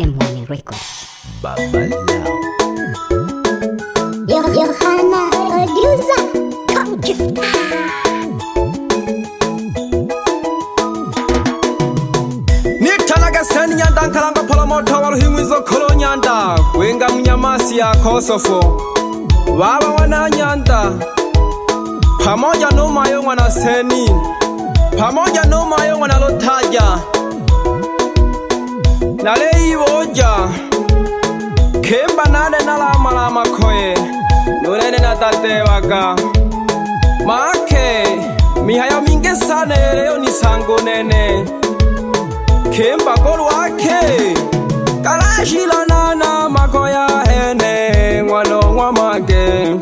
M1 Records. Babalao. Johanna producer. Come gift. Nitalaga seni nyanda nkalanga pala moto waruhimwizo kolo nyanda wenga mnyamasi ya Kosofo baba wana nyanda pamoja no mayo wana seni pamoja no mayo wana lotaja nale iwoja kemba nane nala makoye nurene natate waka make mihayo minge sana leo ni sango nene kemba kolu wake kalashila nana makoya hene ngwano ngwamage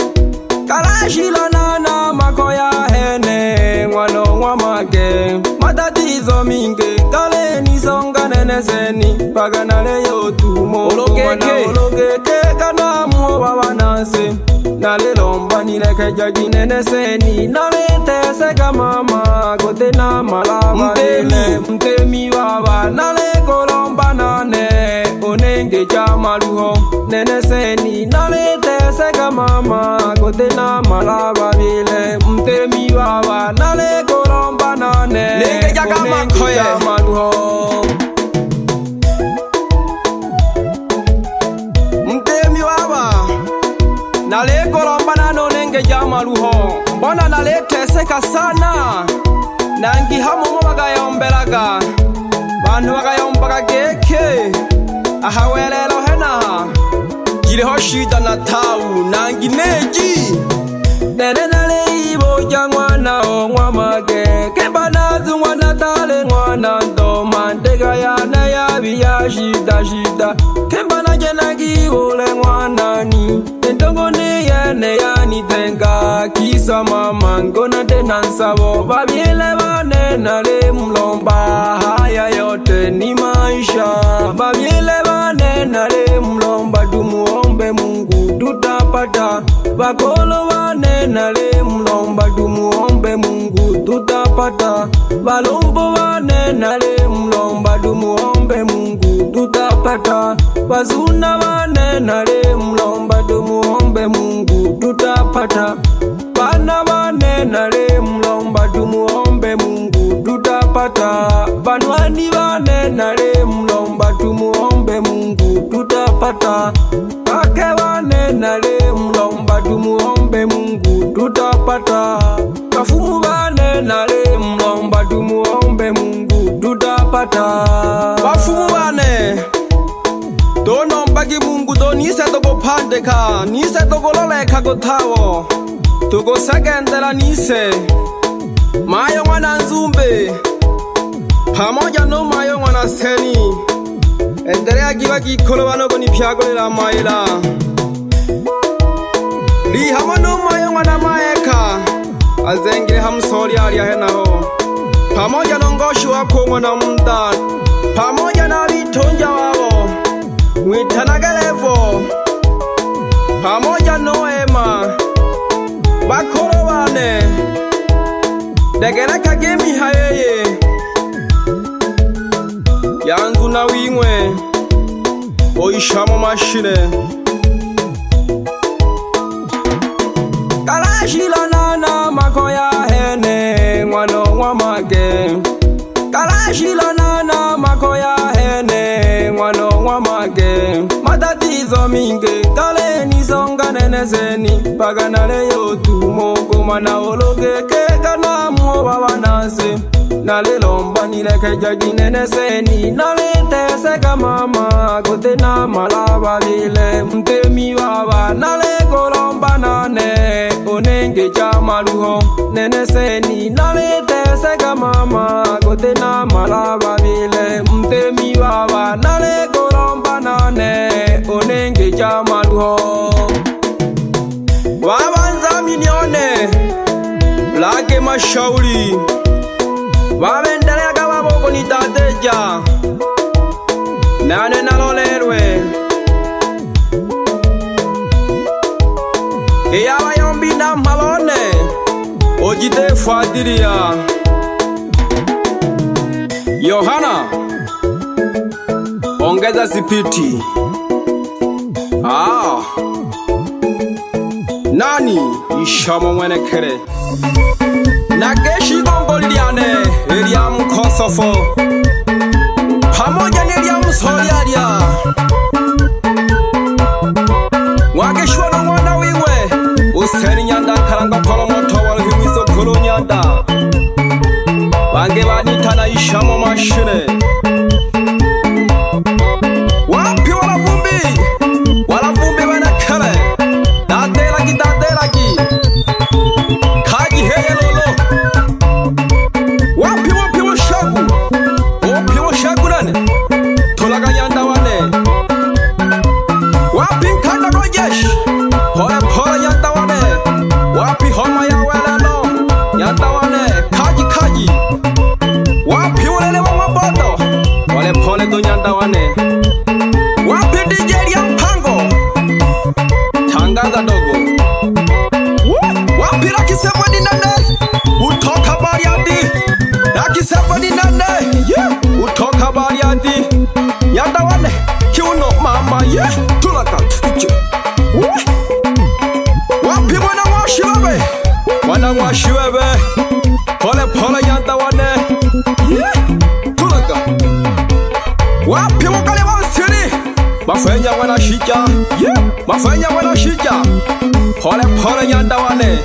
kalashila nana makoya hene ngwano ngwamage matatizo minge kale nisonga nene seni paganale yotumo ologeke kana muwa wanase nale lomba nileke jaji nene seni nale teseka mama kote na malaba mtemi baba nale kolomba nane onenge chamaluho nene seni nale teseka mama kote na malaba bile mtemi baba nale kolomba nane onenge chamaluho mtemi baba nale kolomba nane onenge chamaluho mbona nale teseka sana nangi hamumo bagayombelaga bantu bagayombaga geke ahawelelo henaha gireho shida na tau nangi neji nene nale iboja mwana o mwamage kebanazu mwana tale mwana ndoma ndega yana yabiya shida kembana jenagi ule mwana ni entongo ne yene yani tenga kisa mama ngona tena nsabo babiele bane nale mlomba haya yote ni maisha babiele bane nale mlomba tumuombe Mungu tutapata bakolo bane nale mlomba tumuombe Mungu tutapata balombo bane nale mlomba tumuombe Mungu tutapata bazuna bane nale mlomba tumuombe Mungu tutapata bana bane nale mlomba tumuombe Mungu tutapata banwani bane nale mlomba tumuombe Mungu tutapata bake bane nale mlomba tumuombe Mungu tutapata bafumu bane nale mlomba tumuombe Mungu tutapata bafumu bane tonombagi Mungu to nise toko pandeka nise toko loleka gotawo toko segendela nise mayo mwana nzumbe pamoja no mayo mwana seni endelea giwa gikolo banogo nipyagolera maila lihama no mayo mwana maeka azengire hamsori ali ahenaho pamoja no ngoshu wako mwana munda pamoja na vitonja wabo mwitanagalevo pamoja noema bakolo bane degereka gemi hayeye yanzu na wimwe oishamo mashine kalashila nana makoya hene ngwano ngwamage kalashila nana makoya hene ngwano ngwamage matatizo minge kale nisonga nene seni paganale yotumo gomana ologeke kana muwa wanase nale lomba nileke jaji nene seni nale teseka mama kote na malaba bile mtemi baba nale kolomba nane onenge chamaluho nene seni nale teseka mama kote na malaba bile mtemi baba nale kolomba nane onenge chamaluho wabanza minione lage mashauri wabendelea waboko ni tateja nane nalolerwe eyaba yombi na malone ojite fuadiria Johanna ongeza sipiti. Nani ishamo mwenekere nageshi gombo liliane Eliamu Kosofo pamoja na Eliamu Solialia mwageshwa na mwana wiwe Useni Nyanda Karanga Polomoto walihimizo kuru Nyanda bange banitana ishamo mashine. Wapi walavumbi banakare dadelagi kaji heye lolo. Wapi washagu nane tolaga Nyanda wane. Wapi nkanda gojesh pole Nyanda wane. Wapi homa ya welelo Nyanda wane kaji. Wapi ulele wa mabodo pole do Nyanda wane. Wapi DJ ya mpango tangaza dogo. Wapi Rakisema ni nane utoka Bariadi. Rakisema ni nane utoka Bariadi. Nyanda wane kiuno mama tulaka. Wapi mwana mwashi wewe pole Nyanda wane tulaka. Wapi wakale wansiri mafenya wanashija pole Nyanda wane.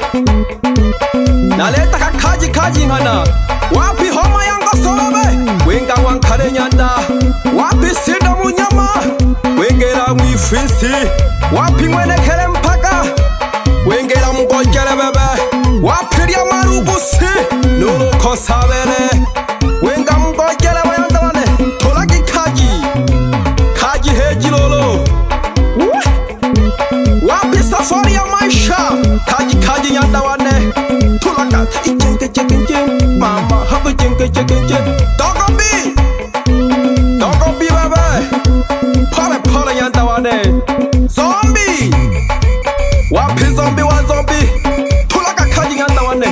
Naleta kaji ngana. Wapi homa yanga solobe wenga wankale Nyanda. Wapi sida munyama wengera mwifisi. Wapi mwenekere mpaka wengera mugojere bebe. Wapi lya marugusi nuko sabere wenga mugojere Nyanda wane tolagi kaji heji lolo. Wapi safari ya maisha kaji Nyanda wane tulaka ijenke mama hapo jenke dogo bi bebe pole Nyanda wane. Zombie wapi zombie tulaka kaji Nyanda wane.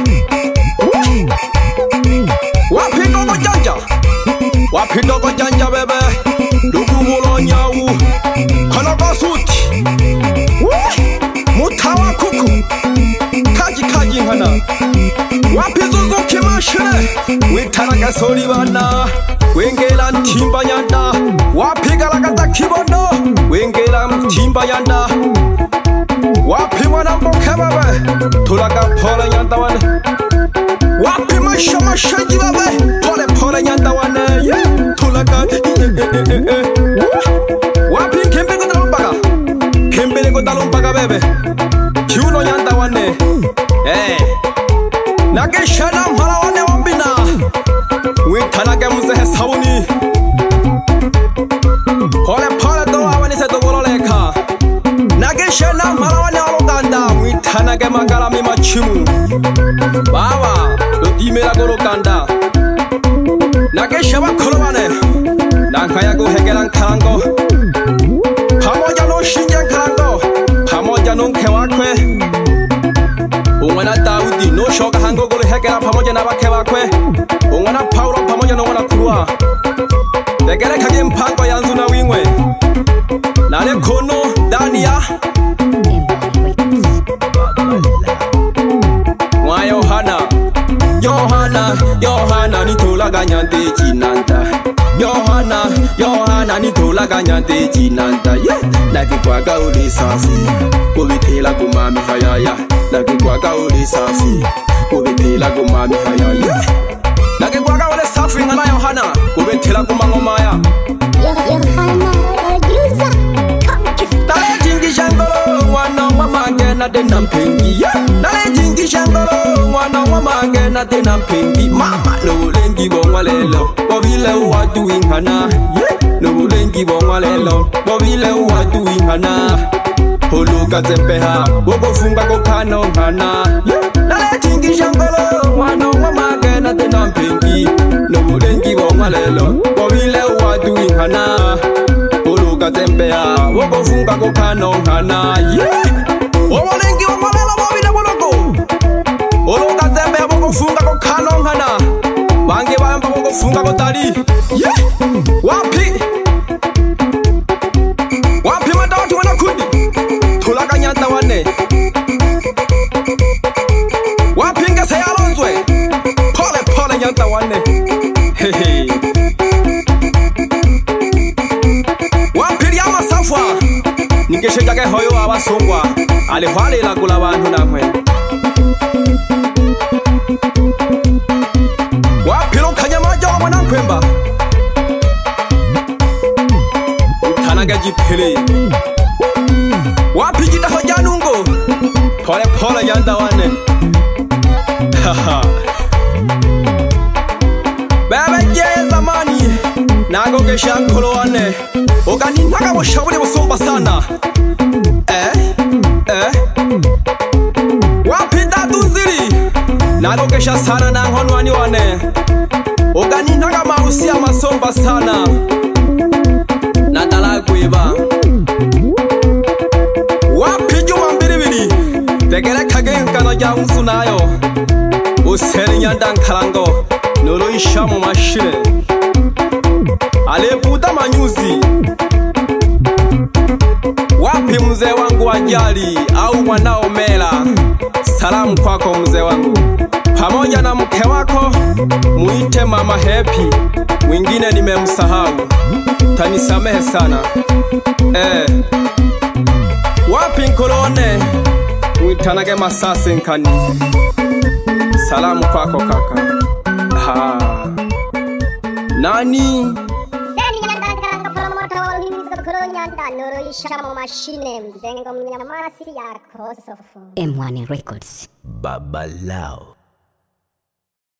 Wapi dogo janja bebe dugu mulonyawu kono basuti mutawa kuku kaji ngana. Wapi Suzuki mashine witaraga soli bana wengela ntimba Nyanda. Wapi galagaza kibono wengela ntimba Nyanda. Wapi mwana mboke bebe tulaga pole Nyanda wane. Wapi mashaji bebe pole Nyanda wane tulaga. Wapi kembele dalombaga bebe kiuno Nyanda wane. Nageshana mpala wane wambina witanage muzehe sabuni pole do awanise dogololeka. Nageshana mpala wane waluganda witanage magalami machimu bawa dodimela goluganda. Nagesha bakolo bane nankaya guhegera nkarango pamoja noshinje nkarango pamoja nonke wakwe. Umwana Daudi noshoka hango guhegera pamoja na bake bakwe. Umwana Paulo pamoja na umwana Kurwa degere kage mpango yanzu na wingwe nale kono Dania mwa Yohana nitolaga Nyande Jinanda. Yohana nitolaga Nyande Jinanda. Nakikwaga uli safi kubitila kumami hayaya. Nakikwaga uli safi kubitila kumami hayaya. Nakikwaga uli safi ngana Yohana kubitila kumangomaya. Yohana producer Nale jingi shangolo mwana wa mange na dena mpengi. Nale jingi shangolo mwana wa mange na dena mpengi. Mama nulengi bongwa lelo bobile watu ingana. Nulengi bongwa lelo bobile watu ingana. Huluka zempeha wogofunga kokano ngana. Nale jingi shangolo mwana wa mange na dena mpengi. Nulengi bongwa lelo bobile watu ingana. Kazembea wogofunga kokano ngana. Owolengi wamabela bobile boloko oloka zembea wogofunga kokano ngana. Bange bamba wogofunga kotali. Wapi igishe jage hoyo abasungwa alihwalila kula bantu namwe wapilukanya majo mwana nkwemba utanage jipili wapigida hojanungo pole pole yanda wane bebe je zamani nagogesha nkolo wane ogani naga bushaburi busumba sana wapinda duziri nagogesha sana na nkonwani wane ogani naga marusi amasomba sana nadalagwiba wapijuma mbiribiri tegere kagengana rya muzu nayo useri nyanda nkarango noloisha mu mashire alebuda manyuzi wapi mzee wangu wajali au mwanao Mela, salamu kwako mzee wangu pamoja na mke wako muite mama Happy, mwingine nimemsahau tanisamehe sana. Wapi nkolone mwitanage Masasi nkani, salamu kwako kaka. Nani M1 Records Baba Lao.